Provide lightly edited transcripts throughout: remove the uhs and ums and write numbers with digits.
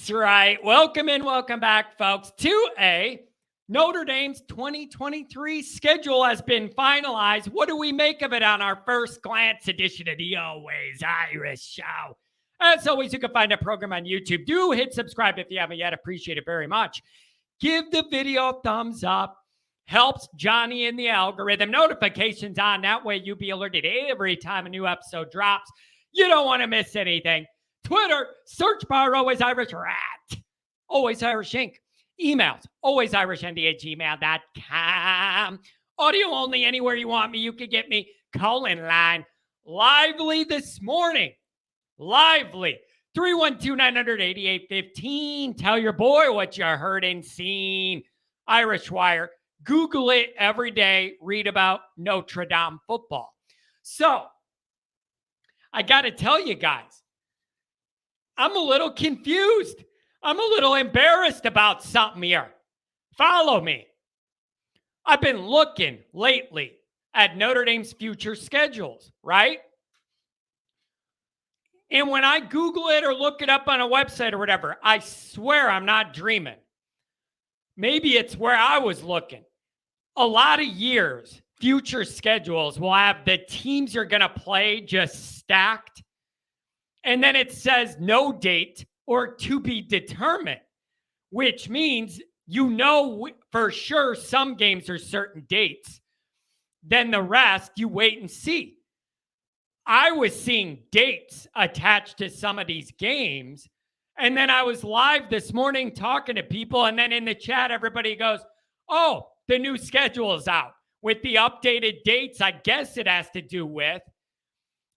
That's right. Welcome in, welcome back, folks, to a Notre Dame's 2023 schedule has been finalized. What do we make of it on our first glance edition of the Always Irish Show? As always, you can find a program on YouTube. Do hit subscribe if you haven't yet. Appreciate it very much. Give the video a thumbs up. Helps Johnny in the algorithm. Notifications on. That way you'll be alerted every time a new episode drops. You don't want to miss anything. Twitter, search bar, Always Irish, rat. Always Irish Inc. Emails, alwaysIrishND@gmail.com. Audio only, anywhere you want me. You can get me. Call-in line. Lively this morning. Lively. 312-900-8815. Tell your boy what you heard and seen. Irish Wire. Google it every day. Read about Notre Dame football. So, I got to tell you guys, I'm a little confused. I'm a little embarrassed about something here. Follow me. I've been looking lately at Notre Dame's future schedules, right? And when I Google it or look it up on a website or whatever, I swear I'm not dreaming. Maybe it's where I was looking. A lot of years, future schedules will have the teams you're going to play just stacked. And then it says no date or to be determined, which means you know for sure some games are certain dates. Then the rest, you wait and see. I was seeing dates attached to some of these games. And then I was live this morning talking to people. And then in the chat, everybody goes, oh, the new schedule is out with the updated dates. I guess it has to do with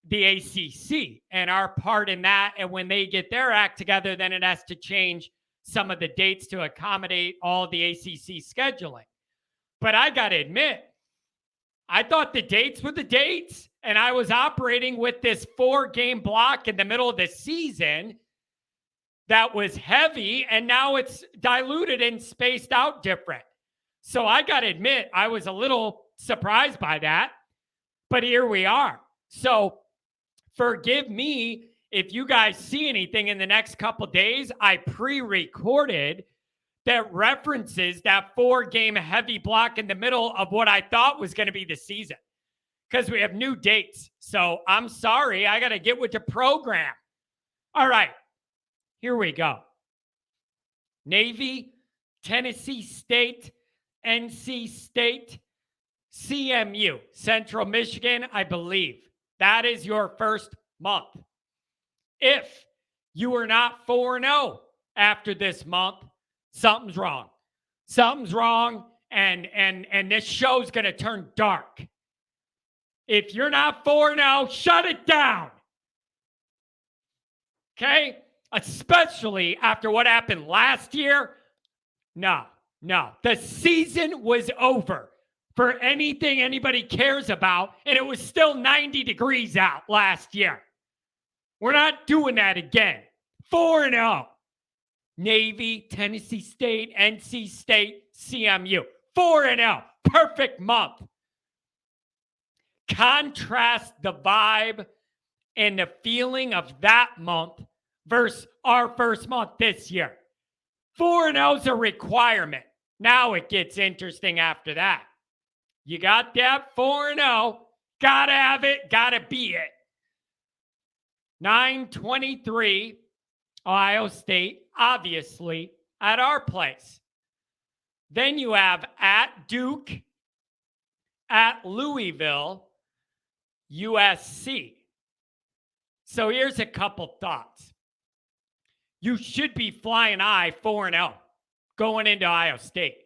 the ACC and our part in that. And when they get their act together, then it has to change some of the dates to accommodate all the ACC scheduling. But I got to admit, I thought the dates were the dates. And I was operating with this 4-game block in the middle of the season that was heavy. And now it's diluted and spaced out different. So I got to admit, I was a little surprised by that. But here we are. So forgive me if you guys see anything in the next couple days. I pre-recorded that references that 4-game heavy block in the middle of what I thought was going to be the season because we have new dates. So I'm sorry. I got to get with the program. All right. Here we go. Navy, Tennessee State, NC State, CMU, Central Michigan, I believe. That is your first month. If you are not 4-0 after this month, something's wrong. Something's wrong, and this show's going to turn dark. If you're not 4-0, shut it down. Okay? Especially after what happened last year. No. The season was over for anything anybody cares about, and it was still 90 degrees out last year. We're not doing that again. 4-0. Navy, Tennessee State, NC State, CMU. 4-0. Perfect month. Contrast the vibe and the feeling of that month versus our first month this year. 4-0 is a requirement. Now it gets interesting after that. You got that 4-0. Got to have it. Got to be it. 9-23, Ohio State, obviously, at our place. Then you have at Duke, at Louisville, USC. So here's a couple thoughts. You should be flying high 4-0 going into Ohio State.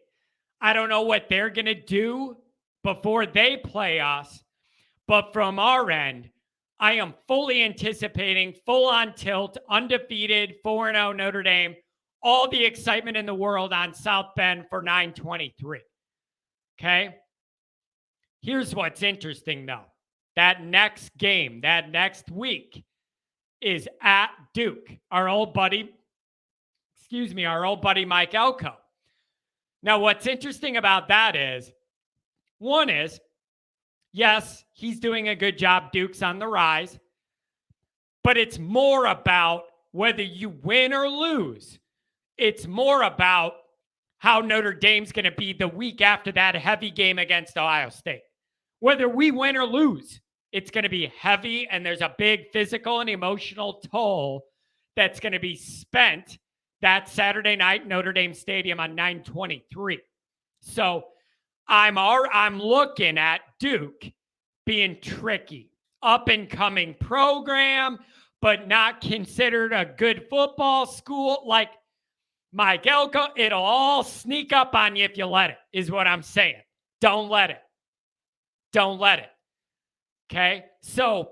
I don't know what they're going to do before they play us, but from our end, I am fully anticipating full on tilt, undefeated, 4-0 Notre Dame, all the excitement in the world on South Bend for 9/23. Okay? Here's what's interesting, though. That next game, that next week, is at Duke, our old buddy Mike Elko. Now, what's interesting about that is, one is, yes, he's doing a good job. Duke's on the rise. But it's more about whether you win or lose. It's more about how Notre Dame's going to be the week after that heavy game against Ohio State. Whether we win or lose, it's going to be heavy, and there's a big physical and emotional toll that's going to be spent that Saturday night in Notre Dame Stadium on 9/23. So I'm looking at Duke being tricky, up and coming program, but not considered a good football school. Like Mike Elko, it'll all sneak up on you if you let it, is what I'm saying. Don't let it. Don't let it. Okay? So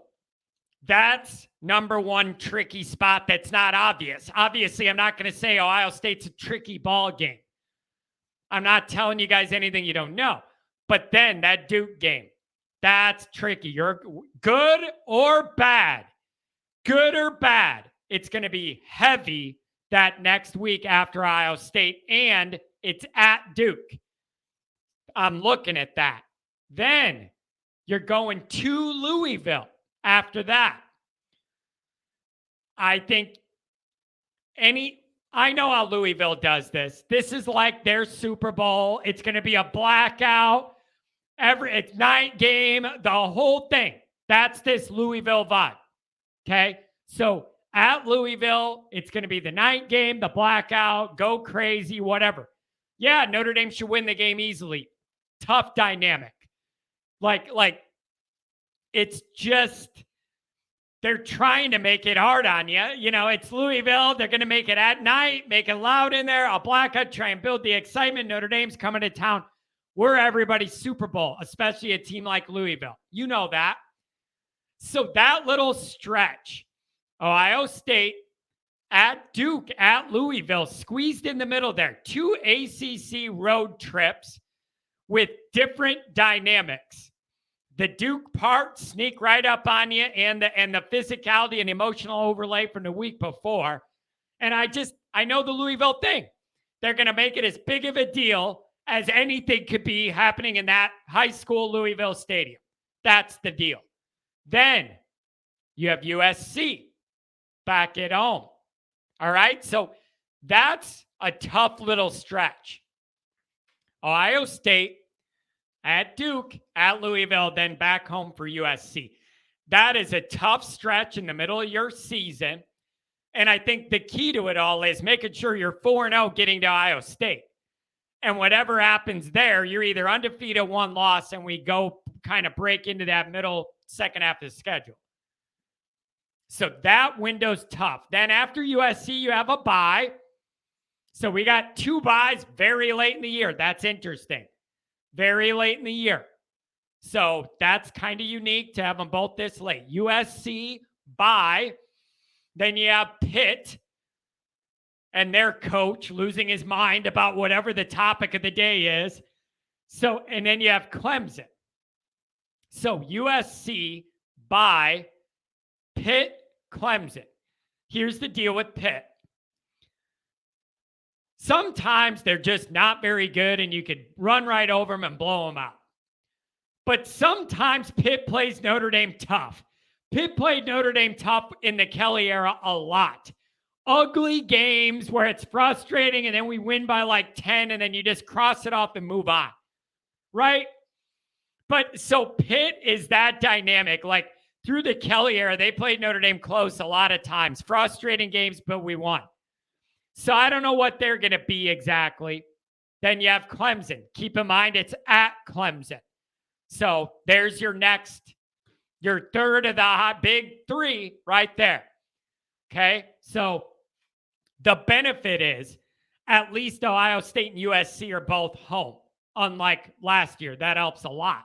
that's number one tricky spot that's not obvious. Obviously, I'm not going to say Ohio State's a tricky ball game. I'm not telling you guys anything you don't know. But then that Duke game, that's tricky. You're good or bad. Good or bad. It's going to be heavy that next week after Ohio State, and it's at Duke. I'm looking at that. Then you're going to Louisville after that. I think I know how Louisville does this. This is like their Super Bowl. It's going to be a blackout. It's night game, the whole thing. That's this Louisville vibe. Okay? So at Louisville, it's going to be the night game, the blackout, go crazy, whatever. Yeah, Notre Dame should win the game easily. Tough dynamic. Like it's just, they're trying to make it hard on you. You know, it's Louisville. They're going to make it at night, make it loud in there. A blackout, try and build the excitement. Notre Dame's coming to town. We're everybody's Super Bowl, especially a team like Louisville. You know that. So that little stretch, Ohio State at Duke, at Louisville, squeezed in the middle there. 2 ACC road trips with different dynamics. The Duke part sneak right up on you, and the physicality and emotional overlay from the week before. And I know the Louisville thing. They're going to make it as big of a deal as anything could be happening in that high school Louisville stadium. That's the deal. Then you have USC back at home. All right? So that's a tough little stretch. Ohio State at Duke, at Louisville, then back home for USC. That is a tough stretch in the middle of your season. And I think the key to it all is making sure you're 4-0 getting to Ohio State. And whatever happens there, you're either undefeated, 1 loss, and we go kind of break into that middle second half of the schedule. So that window's tough. Then after USC, you have a bye. So we got 2 byes very late in the year. That's interesting. Very late in the year. So that's kind of unique to have them both this late. USC, bye. Then you have Pitt and their coach losing his mind about whatever the topic of the day is. So, and then you have Clemson. So USC, bye, Pitt, Clemson. Here's the deal with Pitt. Sometimes they're just not very good and you could run right over them and blow them out. But sometimes Pitt plays Notre Dame tough. Pitt played Notre Dame tough in the Kelly era a lot. Ugly games where it's frustrating and then we win by like 10 and then you just cross it off and move on. Right? But so Pitt is that dynamic. Like through the Kelly era, they played Notre Dame close a lot of times. Frustrating games, but we won. So I don't know what they're going to be exactly. Then you have Clemson. Keep in mind, it's at Clemson. So there's your third of the big 3 right there. Okay? So the benefit is at least Ohio State and USC are both home, unlike last year. That helps a lot.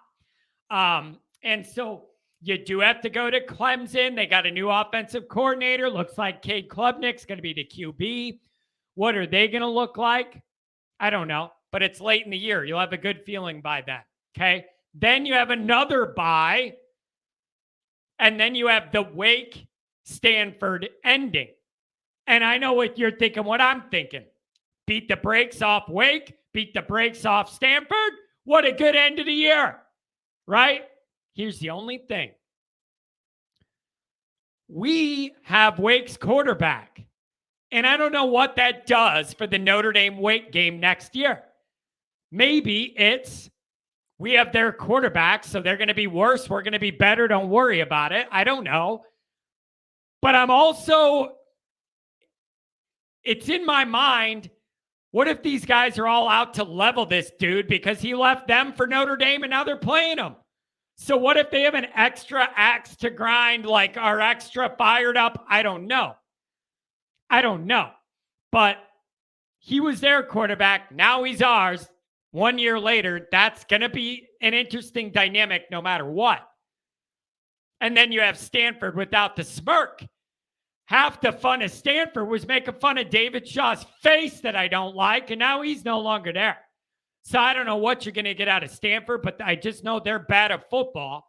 And so you do have to go to Clemson. They got a new offensive coordinator. Looks like Cade Klubnik's going to be the QB. What are they going to look like? I don't know, but it's late in the year. You'll have a good feeling by then. Okay. Then you have another bye. And then you have the Wake Stanford ending. And I know what you're thinking, what I'm thinking. Beat the brakes off Wake, beat the brakes off Stanford. What a good end of the year, right? Here's the only thing. We have Wake's quarterback. And I don't know what that does for the Notre Dame weight game next year. Maybe it's we have their quarterback, so they're going to be worse. We're going to be better. Don't worry about it. I don't know. But I'm also, it's in my mind, what if these guys are all out to level this dude because he left them for Notre Dame and now they're playing him? So what if they have an extra axe to grind, like are extra fired up? I don't know. But he was their quarterback. Now he's ours. 1 year later, that's going to be an interesting dynamic no matter what. And then you have Stanford without the smirk. Half the fun of Stanford was making fun of David Shaw's face that I don't like, and now he's no longer there. So I don't know what you're going to get out of Stanford, but I just know they're bad at football.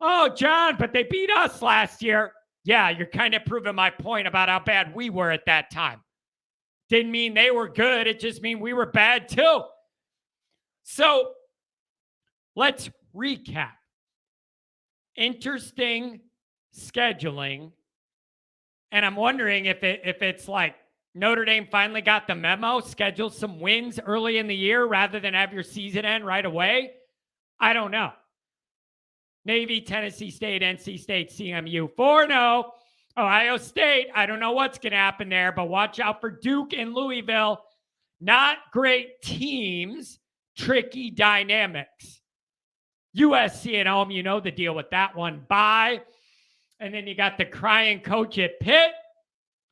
Oh, John, but they beat us last year. Yeah, you're kind of proving my point about how bad we were at that time. Didn't mean they were good. It just mean we were bad too. So let's recap. Interesting scheduling. And I'm wondering if it's like Notre Dame finally got the memo, schedule some wins early in the year rather than have your season end right away. I don't know. Navy, Tennessee State, NC State, CMU, 4-0. Ohio State, I don't know what's going to happen there, but watch out for Duke and Louisville. Not great teams, tricky dynamics. USC at home, you know the deal with that one. Bye. And then you got the crying coach at Pitt,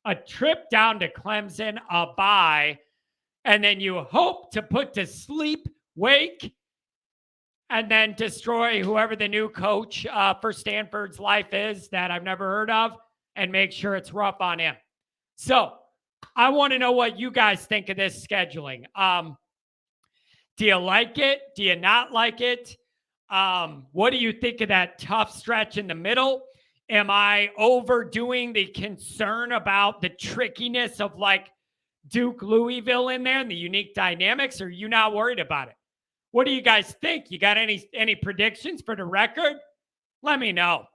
a trip down to Clemson, a bye. And then you hope to put to sleep Wake and then destroy whoever the new coach for Stanford's life is that I've never heard of and make sure it's rough on him. So I want to know what you guys think of this scheduling. Do you like it? Do you not like it? What do you think of that tough stretch in the middle? Am I overdoing the concern about the trickiness of like Duke, Louisville in there and the unique dynamics? Or are you not worried about it? What do you guys think? You got any predictions for the record? Let me know.